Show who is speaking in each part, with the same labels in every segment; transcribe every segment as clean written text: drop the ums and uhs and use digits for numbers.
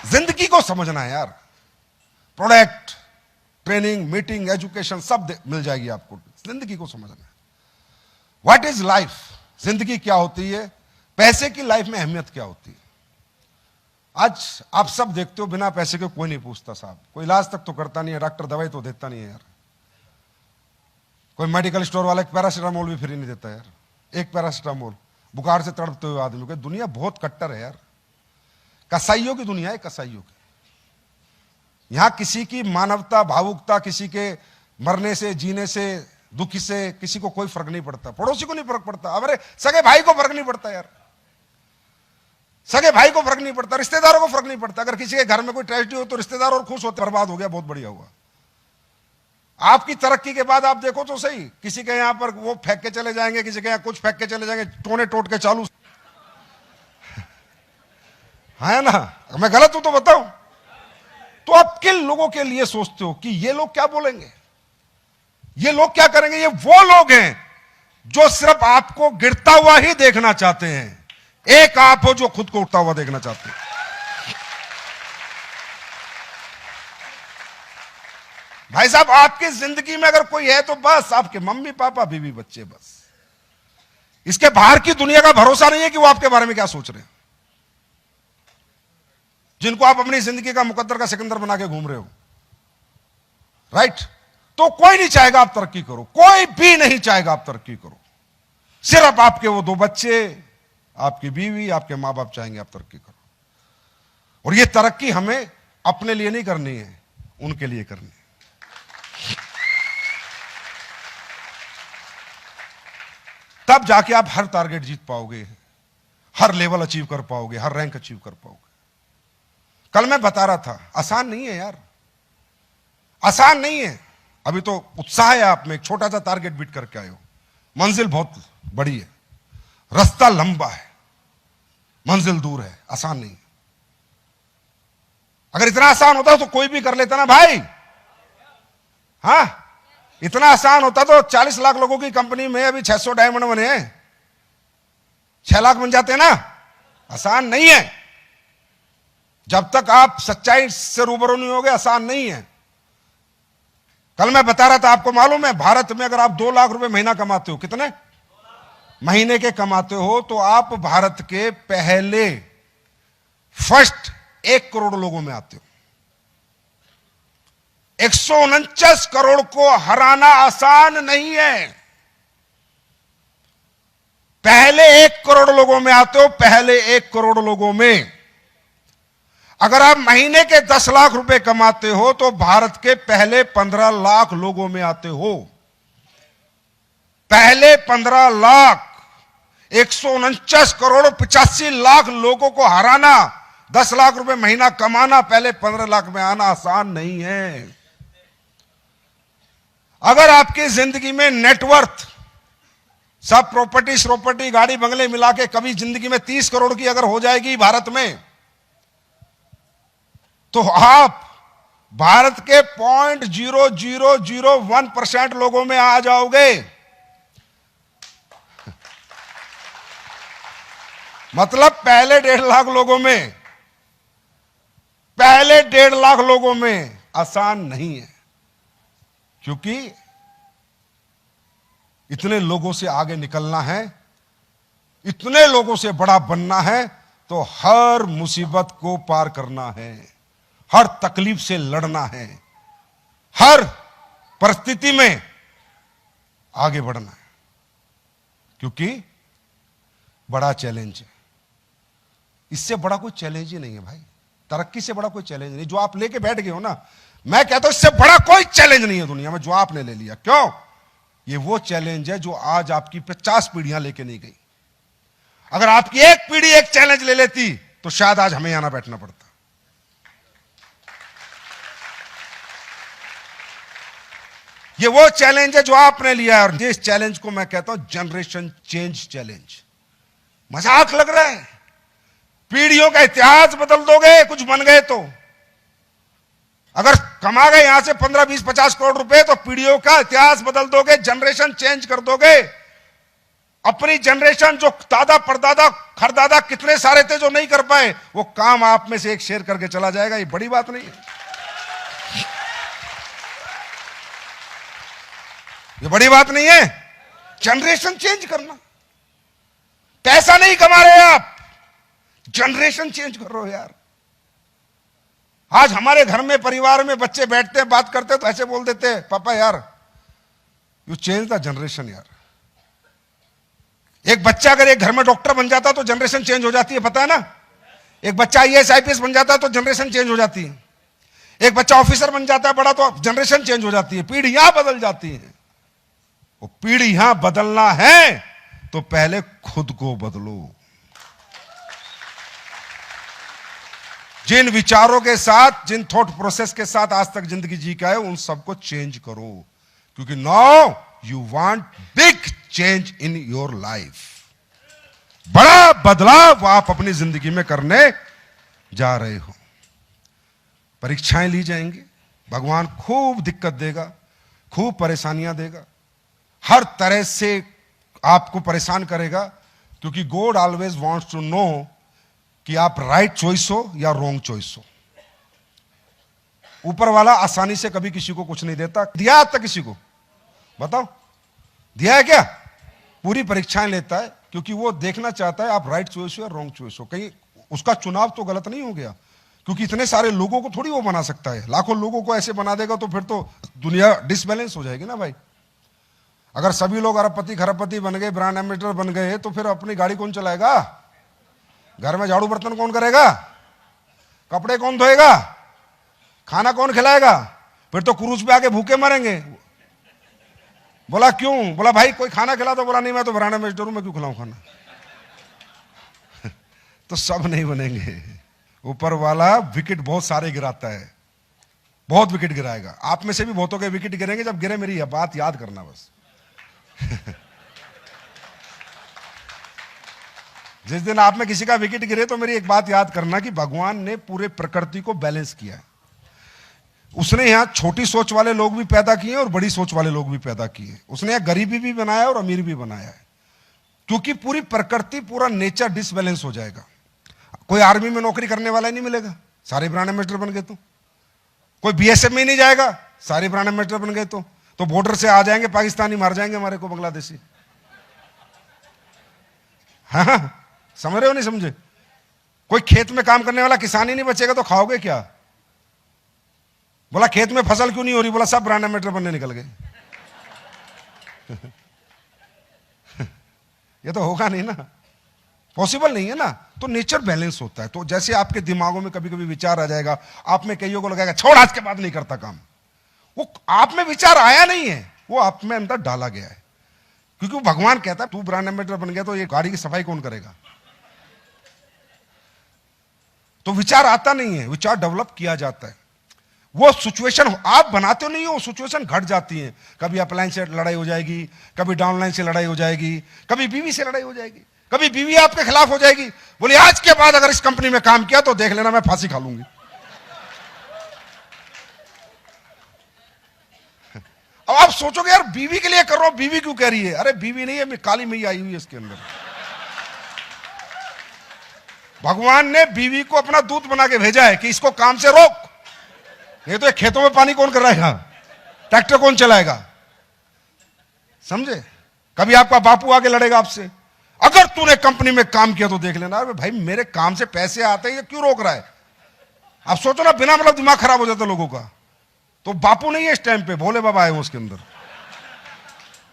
Speaker 1: जिंदगी को समझना है यार। प्रोडक्ट, ट्रेनिंग, मीटिंग, एजुकेशन सब मिल जाएगी आपको। जिंदगी को समझना है। What is life? जिंदगी क्या होती है? पैसे की लाइफ में अहमियत क्या होती है? आज आप सब देखते हो, बिना पैसे के कोई नहीं पूछता साहब। कोई इलाज तक तो करता नहीं है, डॉक्टर दवाई तो देता नहीं है यार। कोई मेडिकल स्टोर वाला एक पैरासीटामोल भी फ्री नहीं देता यार। एक पैरासीटामोल बुखार से तड़पते हुए आदमी को। दुनिया बहुत कट्टर है यार। कसाईयों की दुनिया है, कसाईयों की। यहां किसी की मानवता, भावुकता, किसी के मरने से, जीने से, दुखी से किसी को कोई फर्क नहीं पड़ता। पड़ोसी को नहीं फर्क पड़ता, अरे सगे भाई को फर्क नहीं पड़ता यार। सगे भाई को फर्क नहीं पड़ता, रिश्तेदारों को फर्क नहीं पड़ता। अगर किसी के घर में कोई ट्रेजेडी हो तो रिश्तेदार और खुश होते, बर्बाद हो गया, बहुत बढ़िया हुआ। आपकी तरक्की के बाद आप देखो तो सही, किसी के यहां पर वो फेंक के चले जाएंगे, किसी के यहां कुछ फेंक के चले जाएंगे, टोने टोट के चालू है ना। मैं गलत हूं तो बताऊं। तो आप किन लोगों के लिए सोचते हो कि ये लोग क्या बोलेंगे, ये लोग क्या करेंगे? ये वो लोग हैं जो सिर्फ आपको गिरता हुआ ही देखना चाहते हैं। एक आप हो जो खुद को उठता हुआ देखना चाहते हैं। भाई साहब, आपकी जिंदगी में अगर कोई है तो बस आपके मम्मी पापा, बीवी बच्चे, बस। इसके बाहर की दुनिया का भरोसा नहीं है कि वो आपके बारे में क्या सोच रहे हैं। जिनको आप अपनी जिंदगी का मुकद्दर का सिकंदर बना के घूम रहे हो, राइट? तो कोई नहीं चाहेगा आप तरक्की करो, कोई भी नहीं चाहेगा आप तरक्की करो। सिर्फ आपके वो दो बच्चे, आपकी बीवी, आपके मां बाप चाहेंगे आप तरक्की करो। और ये तरक्की हमें अपने लिए नहीं करनी है, उनके लिए करनी है। तब जाके आप हर टारगेट जीत पाओगे, हर लेवल अचीव कर पाओगे, हर रैंक अचीव कर पाओगे। कल मैं बता रहा था, आसान नहीं है यार, आसान नहीं है। अभी तो उत्साह है आप में, एक छोटा सा टारगेट बीट करके आए हो। मंजिल बहुत बड़ी है, रास्ता लंबा है, मंजिल दूर है, आसान नहीं है। अगर इतना आसान होता तो कोई भी कर लेता ना भाई। हाँ, इतना आसान होता तो 40 लाख लोगों की कंपनी में अभी 600 डायमंड बने हैं, 6 लाख बन जाते ना। आसान नहीं है। जब तक आप सच्चाई से रूबरू नहीं होगे, आसान नहीं है। कल मैं बता रहा था, आपको मालूम है भारत में अगर आप 2 लाख रुपए महीना कमाते हो, कितने महीने के कमाते हो, तो आप भारत के पहले फर्स्ट 1 करोड़ लोगों में आते हो। 149 करोड़ को हराना आसान नहीं है। पहले 1 करोड़ लोगों में आते हो, पहले 1 करोड़ लोगों में। अगर आप महीने के 10 लाख रुपए कमाते हो तो भारत के पहले 15 लाख लोगों में आते हो। पहले 15 लाख, 149 करोड़ 85 लाख लोगों को हराना, 10 लाख रुपए महीना कमाना, पहले 15 लाख में आना आसान नहीं है। अगर आपकी जिंदगी में नेटवर्थ, सब प्रॉपर्टी, गाड़ी बंगले मिला के कभी जिंदगी में 30 करोड़ की अगर हो जाएगी भारत में, तो आप भारत के 0.0001% लोगों में आ जाओगे। मतलब पहले 1.5 लाख लोगों में, पहले 1.5 लाख लोगों में आसान नहीं है। क्योंकि इतने लोगों से आगे निकलना है, इतने लोगों से बड़ा बनना है, तो हर मुसीबत को पार करना है, हर तकलीफ से लड़ना है, हर परिस्थिति में आगे बढ़ना है। क्योंकि बड़ा चैलेंज है, इससे बड़ा कोई चैलेंज ही नहीं है भाई। तरक्की से बड़ा कोई चैलेंज नहीं। जो आप लेके बैठ गए हो ना, मैं कहता हूं इससे बड़ा कोई चैलेंज नहीं है दुनिया में जो आपने ले लिया। क्यों? ये वो चैलेंज है जो आज आपकी 50 पीढ़ियां लेके नहीं गई। अगर आपकी एक पीढ़ी एक चैलेंज ले लेती तो शायद आज हमें यहां ना बैठना पड़ता। ये वो चैलेंज है जो आपने लिया है, और इस चैलेंज को मैं कहता हूं जनरेशन चेंज चैलेंज। मजाक लग रहा है? पीढ़ियों का इतिहास बदल दोगे कुछ बन गए तो। अगर कमा गए यहां से 15, 20, 50 करोड़ रुपए, तो पीढ़ियों का इतिहास बदल दोगे, जनरेशन चेंज कर दोगे। अपनी जनरेशन जो दादा परदादा खरदादा कितने सारे थे जो नहीं कर पाए, वो काम आप में से एक शेयर करके चला जाएगा। ये बड़ी बात नहीं है, ये बड़ी बात नहीं है। जनरेशन चेंज करना, पैसा नहीं कमा रहे आप, जनरेशन चेंज कर रहे हो यार। आज हमारे घर में परिवार में बच्चे बैठते हैं, बात करते हैं तो ऐसे बोल देते हैं, पापा यार यू चेंज द जनरेशन यार। एक बच्चा अगर एक घर में डॉक्टर बन जाता तो जनरेशन चेंज हो जाती है, पता है ना। एक बच्चा आईएएस आईपीएस बन जाता है तो जनरेशन चेंज हो जाती है। एक बच्चा ऑफिसर बन जाता है बड़ा तो जनरेशन चेंज हो जाती है, पीढ़ियां बदल जाती हैं। वो पीढ़ियां बदलना है तो पहले खुद को बदलो। जिन विचारों के साथ, जिन थॉट प्रोसेस के साथ आज तक जिंदगी जी के आए, उन सबको चेंज करो, क्योंकि now you want big change in your life. बड़ा बदलाव आप अपनी जिंदगी में करने जा रहे हो। परीक्षाएं ली जाएंगी, भगवान खूब दिक्कत देगा, खूब परेशानियां देगा, हर तरह से आपको परेशान करेगा, क्योंकि God always wants to know कि आप राइट चॉइस हो या रॉन्ग चॉइस हो। ऊपर वाला आसानी से कभी किसी को कुछ नहीं देता। दिया आज तक किसी को? बताओ, दिया है क्या? पूरी परीक्षाएं लेता है, क्योंकि वो देखना चाहता है आप राइट चॉइस हो या रॉन्ग चॉइस हो, कहीं उसका चुनाव तो गलत नहीं हो गया। क्योंकि इतने सारे लोगों को थोड़ी वो बना सकता है, लाखों लोगों को ऐसे बना देगा तो फिर तो दुनिया डिसबैलेंस हो जाएगी ना भाई। अगर सभी लोग अरबपति खरबपति बन गए, ब्रांड एम्बेसडर बन गए, तो फिर अपनी गाड़ी कौन चलाएगा? घर में झाड़ू बर्तन कौन करेगा? कपड़े कौन धोएगा? खाना कौन खिलाएगा? फिर तो क्रूज पे आके भूखे मरेंगे। बोला क्यों? बोला भाई कोई खाना खिला दो। बोला नहीं, मैं तो ब्रांड एम्बेसडर हूं, मैं क्यों खिलाऊं खाना? तो सब नहीं बनेंगे। ऊपर वाला विकेट बहुत सारे गिराता है, बहुत विकेट गिराएगा। आप में से भी बहुतों के विकेट गिरेंगे। जब गिरे मेरी बात याद करना बस। जिस दिन आप में किसी का विकेट गिरे तो मेरी एक बात याद करना कि भगवान ने पूरे प्रकृति को बैलेंस किया है। उसने यहां छोटी सोच वाले लोग भी पैदा किए और बड़ी सोच वाले लोग भी पैदा किए। उसने यहां गरीबी भी बनाया और अमीर भी बनाया है, क्योंकि पूरी प्रकृति, पूरा नेचर डिसबैलेंस हो जाएगा। कोई आर्मी में नौकरी करने वाला ही नहीं मिलेगा, सारे ब्रांड एम्बेसडर बन गए। तो कोई बीएसएफ में नहीं जाएगा, सारे ब्रांड एम्बेसडर बन गए। तो बॉर्डर से आ जाएंगे पाकिस्तानी, मार जाएंगे हमारे को, बांग्लादेशी। हाँ, समझ रहे हो? नहीं समझे? कोई खेत में काम करने वाला किसान ही नहीं बचेगा तो खाओगे क्या? बोला खेत में फसल क्यों नहीं हो रही? बोला सब ब्रांड एम्बेसडर बनने निकल गए। ये तो होगा नहीं ना, पॉसिबल नहीं है ना। तो नेचर बैलेंस होता है। तो जैसे आपके दिमागों में कभी कभी विचार आ जाएगा, आप में कईयों को लगेगा छोड़ आज के बाद नहीं करता काम। वो आप में विचार आया नहीं है, वो आप में अंदर डाला गया है। क्योंकि भगवान कहता है तू ब्रांड एम्बेसडर बन गया तो ये गाड़ी की सफाई कौन करेगा? तो विचार आता नहीं है, विचार डेवलप किया जाता है। वो सिचुएशन आप बनाते नहीं हो, सिचुएशन घट जाती है। कभी अपलाइन से लड़ाई हो जाएगी, कभी डाउनलाइन से लड़ाई हो जाएगी, कभी बीवी से लड़ाई हो जाएगी, कभी बीवी आपके खिलाफ हो जाएगी। बोले आज के बाद अगर इस कंपनी में काम किया तो देख लेना मैं फांसी खा लूंगी। अब आप सोचोगे यार बीवी के लिए कर रहा हूं, बीवी क्यों कह रही है? अरे बीवी नहीं है, मैं काली मैया आई हुई है इसके अंदर। भगवान ने बीवी को अपना दूत बना के भेजा है कि इसको काम से रोक, नहीं तो खेतों में पानी कौन कराएगा? ट्रैक्टर कौन चलाएगा? समझे? कभी आपका बापू आके लड़ेगा आपसे, अगर तूने कंपनी में काम किया तो देख लेना। अरे भाई मेरे काम से पैसे आते हैं, ये क्यों रोक रहा है? आप सोचो ना, बिना मतलब दिमाग खराब हो जाता लोगों का। तो बापू नहीं है इस टाइम पे, भोले बाबा आए हो उसके अंदर।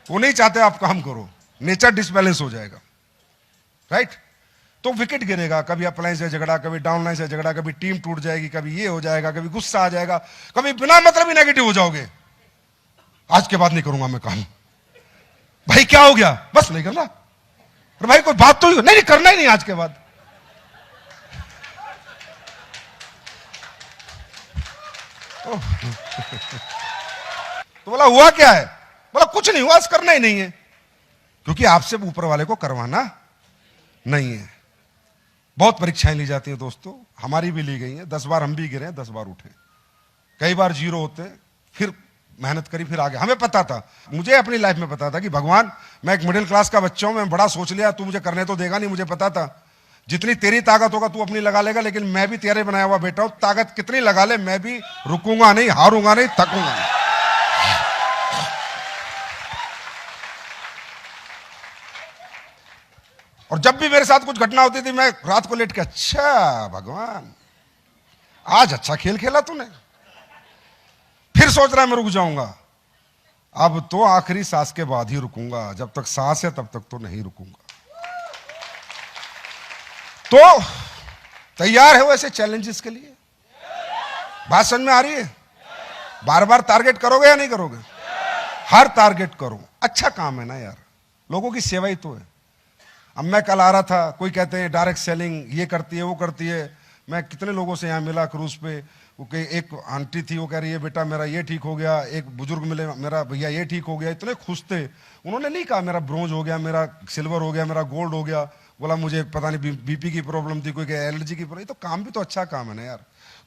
Speaker 1: वो नहीं चाहते आप काम करो, नेचर डिसबैलेंस हो जाएगा, राइट? तो विकेट गिरेगा, कभी अपलाइन से झगड़ा, कभी डाउनलाइन से झगड़ा, कभी टीम टूट जाएगी, कभी ये हो जाएगा, कभी गुस्सा आ जाएगा, कभी बिना मतलब ही नेगेटिव हो जाओगे। आज के बाद नहीं करूंगा मैं काम। भाई क्या हो गया? बस नहीं करना। अरे भाई कोई बात तो नहीं, नहीं करना ही नहीं आज के बाद। तो बोला हुआ क्या है? बोला कुछ नहीं हुआ, करना ही नहीं है, क्योंकि आपसे ऊपर वाले को करवाना नहीं है। बहुत परीक्षाएं ली जाती हैं दोस्तों, हमारी भी ली गई हैं। 10 बार हम भी गिरे हैं, 10 बार उठे, कई बार जीरो होते हैं, फिर मेहनत करी, फिर आगे। हमें पता था, मुझे अपनी लाइफ में पता था कि भगवान, मैं एक मिडिल क्लास का बच्चा हूं, मैं बड़ा सोच लिया, तू मुझे करने तो देगा नहीं। मुझे पता था जितनी तेरी ताकत होगा तू अपनी लगा लेगा, लेकिन मैं भी तेरे बनाया हुआ बेटा हूं, ताकत कितनी लगा ले, मैं भी रुकूंगा नहीं, हारूंगा नहीं, थकूंगा नहीं। और जब भी मेरे साथ कुछ घटना होती थी, मैं रात को लेट के, अच्छा भगवान आज अच्छा खेल खेला तूने, फिर सोच रहा है मैं रुक जाऊंगा। अब तो आखिरी सांस के बाद ही रुकूंगा, जब तक सांस है तब तक तो नहीं रुकूंगा। तो तैयार है वो ऐसे चैलेंजेस के लिए? बात समझ में आ रही है? बार बार टारगेट करोगे या नहीं करोगे? हर टारगेट करो, अच्छा काम है ना यार, लोगों की सेवा ही तो है। अब मैं कल आ रहा था, कोई कहते हैं डायरेक्ट सेलिंग ये करती है वो करती है। मैं कितने लोगों से यहाँ मिला क्रूज पे, एक आंटी थी, वो कह रही है बेटा मेरा ये ठीक हो गया, एक बुजुर्ग मिले, मेरा भैया ये ठीक हो गया, इतने खुश थे। उन्होंने नहीं कहा मेरा ब्रोंज हो गया, मेरा सिल्वर हो गया, मेरा गोल्ड हो गया, बोला मुझे पता नहीं बीपी की प्रॉब्लम थी, कोई एलर्जी की प्रॉब्लम। तो काम भी तो अच्छा काम है ना यार।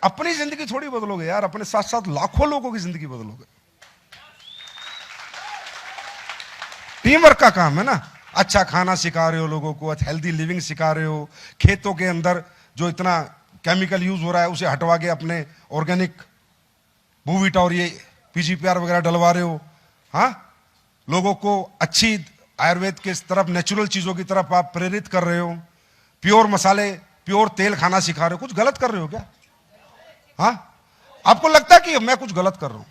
Speaker 1: अपनी जिंदगी थोड़ी बदलोगे यार, अपने साथ साथ लाखों लोगों की जिंदगी बदलोगे। टीम वर्क का काम है ना। अच्छा खाना सिखा रहे हो लोगों को, हेल्दी लिविंग सिखा रहे हो, खेतों के अंदर जो इतना केमिकल यूज हो रहा है उसे हटवा के अपने ऑर्गेनिक बूवीट और ये पीजीपीआर वगैरह डलवा रहे हो। हाँ, लोगों को अच्छी आयुर्वेद के तरफ, नेचुरल चीजों की तरफ आप प्रेरित कर रहे हो। प्योर मसाले, प्योर तेल खाना सिखा रहे हो। कुछ गलत कर रहे हो क्या? हाँ, आपको लगता है कि मैं कुछ गलत कर रहा हूं?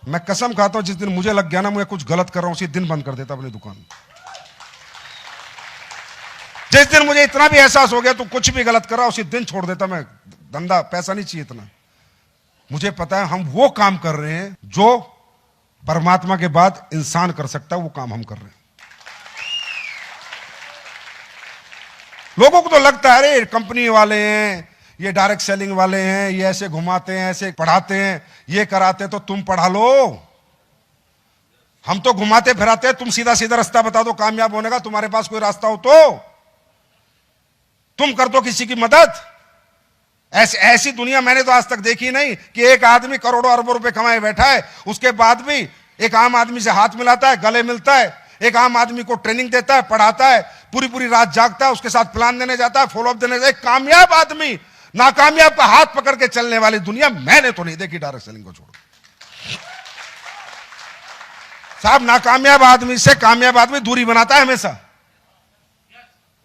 Speaker 1: मैं कसम खाता हूं, जिस दिन मुझे लग गया ना मैं कुछ गलत कर रहा हूं, उसी दिन बंद कर देता अपनी दुकान। जिस दिन मुझे इतना भी एहसास हो गया तो कुछ भी गलत कर रहा, उसी दिन छोड़ देता मैं। धंधा, पैसा नहीं चाहिए इतना। मुझे पता है हम वो काम कर रहे हैं जो परमात्मा के बाद इंसान कर सकता है, वो काम हम कर रहे हैं। लोगों को तो लगता है अरे कंपनी वाले हैं, ये डायरेक्ट सेलिंग वाले हैं, ये ऐसे घुमाते हैं, ऐसे पढ़ाते हैं, ये कराते हैं, तो तुम पढ़ा लो। हम तो घुमाते फिराते हैं, तुम सीधा सीधा रास्ता बता दो कामयाब होने का। तुम्हारे पास कोई रास्ता हो तो तुम कर दो किसी की मदद। ऐसी दुनिया मैंने तो आज तक देखी नहीं कि एक आदमी करोड़ों अरबों रुपए कमाए बैठा है, उसके बाद भी एक आम आदमी से हाथ मिलाता है, गले मिलता है, एक आम आदमी को ट्रेनिंग देता है, पढ़ाता है, पूरी पूरी रात जागता है, उसके साथ प्लान देने जाता है, फॉलोअप देने जाता है। एक कामयाब आदमी नाकामयाब का हाथ पकड़ के चलने वाली दुनिया मैंने तो नहीं देखी, डायरेक्ट सेलिंग को छोड़ो। साहब, नाकामयाब आदमी से कामयाब आदमी दूरी बनाता है हमेशा,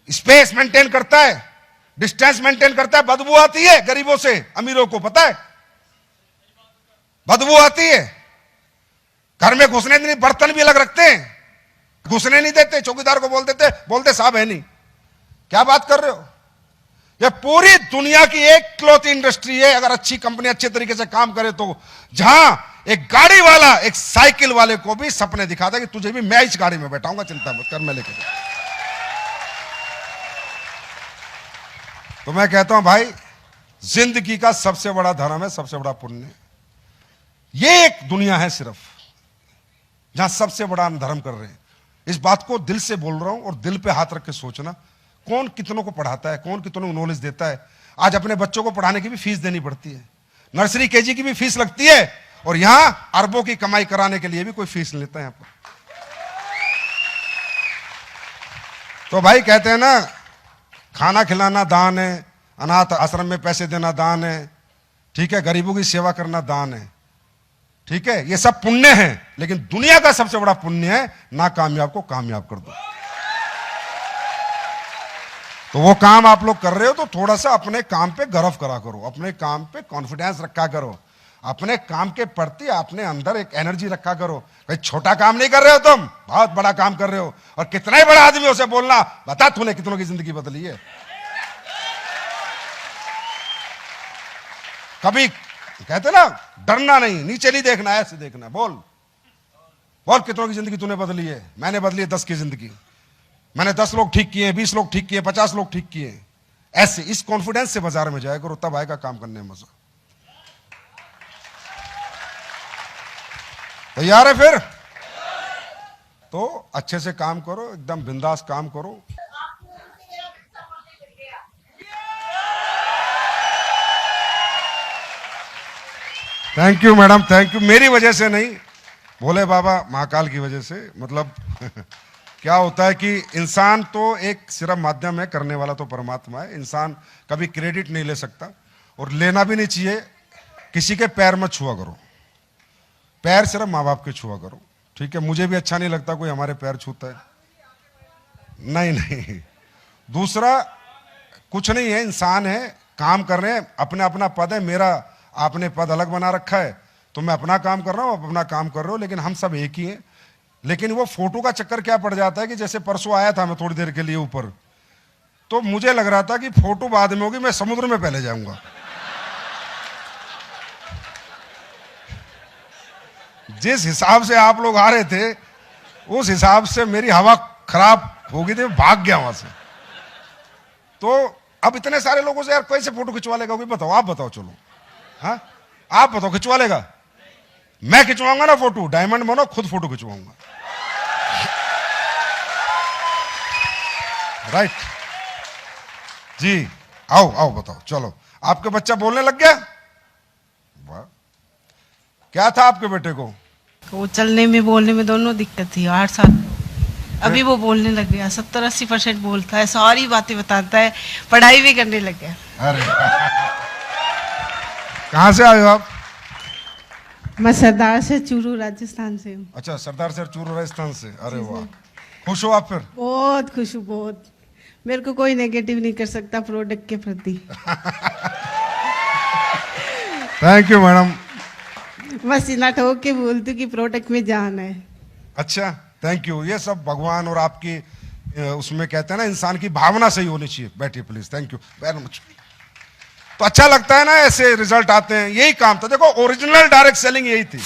Speaker 1: स्पेस मेंटेन करता है, डिस्टेंस मेंटेन करता है। बदबू आती है गरीबों से, अमीरों को पता है बदबू आती है। घर में घुसने नहीं, बर्तन भी अलग रखते हैं, घुसने नहीं देते, चौकीदार को बोलते साहब है नहीं। क्या बात कर रहे हो? यह पूरी दुनिया की एक क्लॉथ इंडस्ट्री है, अगर अच्छी कंपनी अच्छे तरीके से काम करे तो, जहां एक गाड़ी वाला एक साइकिल वाले को भी सपने दिखाता है कि तुझे भी मैं इस गाड़ी में बैठाऊंगा, चिंता मत कर, मैं लेके। तो मैं कहता हूं भाई, जिंदगी का सबसे बड़ा धर्म है, सबसे बड़ा पुण्य। ये एक दुनिया है सिर्फ जहां सबसे बड़ा हम धर्म कर रहे हैं। इस बात को दिल से बोल रहा हूं, और दिल पे हाथ रख के सोचना, कौन कितनों को पढ़ाता है, कौन कितनों को नॉलेज देता है। आज अपने बच्चों को पढ़ाने की भी फीस देनी पड़ती है, नर्सरी केजी की भी फीस लगती है, और यहां अरबों की कमाई कराने के लिए भी कोई फीस लेता है यहां पर। तो भाई कहते हैं ना, खाना खिलाना दान है, अनाथ आश्रम में पैसे देना दान है, ठीक है, गरीबों की सेवा करना दान है, ठीक है, ये सब पुण्य है। लेकिन दुनिया का सबसे बड़ा पुण्य है नाकामयाब को कामयाब कर दो। तो वो काम आप लोग कर रहे हो, तो थोड़ा सा अपने काम पे गर्व करा करो, अपने काम पे कॉन्फिडेंस रखा करो, अपने काम के प्रति अपने अंदर एक एनर्जी रखा करो। भाई छोटा काम नहीं कर रहे हो तुम, बहुत बड़ा काम कर रहे हो। और कितना ही बड़ा आदमी उसे बोलना, बता तूने कितनों की जिंदगी बदली है। कभी कहते ना, डरना नहीं, नीचे नहीं देखना, ऐसे देखना। बोल कितनों की जिंदगी तूने बदली है। मैंने बदली है 10 की जिंदगी, मैंने 10 लोग ठीक किए, 20 लोग ठीक किए, 50 लोग ठीक किए। ऐसे इस कॉन्फिडेंस से बाजार में जाया करो, तब आएगा काम करने में मजा। तैयार है फिर? तो अच्छे से काम करो, एकदम बिंदास काम करो। Thank you madam, thank you. मेरी वजह से नहीं, भोले बाबा महाकाल की वजह से। मतलब क्या होता है कि इंसान तो एक सिर्फ माध्यम है, करने वाला तो परमात्मा है। इंसान कभी क्रेडिट नहीं ले सकता और लेना भी नहीं चाहिए। किसी के पैर मत छुआ करो, पैर सिर्फ माँ बाप के छुआ करो, ठीक है। मुझे भी अच्छा नहीं लगता कोई हमारे पैर छूता है, नहीं नहीं। दूसरा कुछ नहीं है, इंसान है, काम कर रहे हैं, अपना अपना पद है। मेरा आपने पद अलग बना रखा है, तो मैं अपना काम कर रहा हूं, अपना काम कर रहा हूं, लेकिन हम सब एक ही हैं। लेकिन वो फोटो का चक्कर क्या पड़ जाता है कि जैसे परसों आया था मैं थोड़ी देर के लिए ऊपर, तो मुझे लग रहा था कि फोटो बाद में होगी, मैं समुद्र में पहले जाऊंगा। जिस हिसाब से आप लोग आ रहे थे, उस हिसाब से मेरी हवा खराब हो गई थी, भाग गया वहां से। तो अब इतने सारे लोगों से यार कैसे फोटो खिंचवा लेगा कोई? बताओ, आप बताओ। चलो हाँ, आप बताओ, खिंचवा लेगा? मैं खिंचवाऊंगा ना फोटो, डायमंड बनो, खुद फोटो खिंचवाऊंगा। राइट जी, आओ आओ बताओ। चलो, आपके बच्चा बोलने लग गया? वाह, क्या था आपके बेटे को?
Speaker 2: वो चलने में बोलने में दोनों दिक्कत थी 8 साल। अभी वो बोलने लग गया, 70-80% बोलता है, सारी बातें बताता है, पढ़ाई भी करने लग गया।
Speaker 1: अरे कहाँ से आए हो आप?
Speaker 2: मैं सरदार से चूरू राजस्थान से हूँ।
Speaker 1: अच्छा, सरदार से चूरू राजस्थान से। अरे वाह, खुश हो आप फिर?
Speaker 2: बहुत खुश हूँ, बहुत। मेरे को कोई नेगेटिव नहीं कर सकता प्रोडक्ट के प्रति।
Speaker 1: Thank you madam.
Speaker 2: बस इतना ठोक के बोलती हूँ कि प्रोडक्ट में जान है।
Speaker 1: अच्छा, थैंक यू। ये सब भगवान और आपकी उसमें कहते हैं ना, इंसान की भावना सही होनी चाहिए। बैठिए please, thank you very much. तो अच्छा लगता है ना, ऐसे रिजल्ट आते हैं, यही काम था। देखो, ओरिजिनल डायरेक्ट सेलिंग यही थी।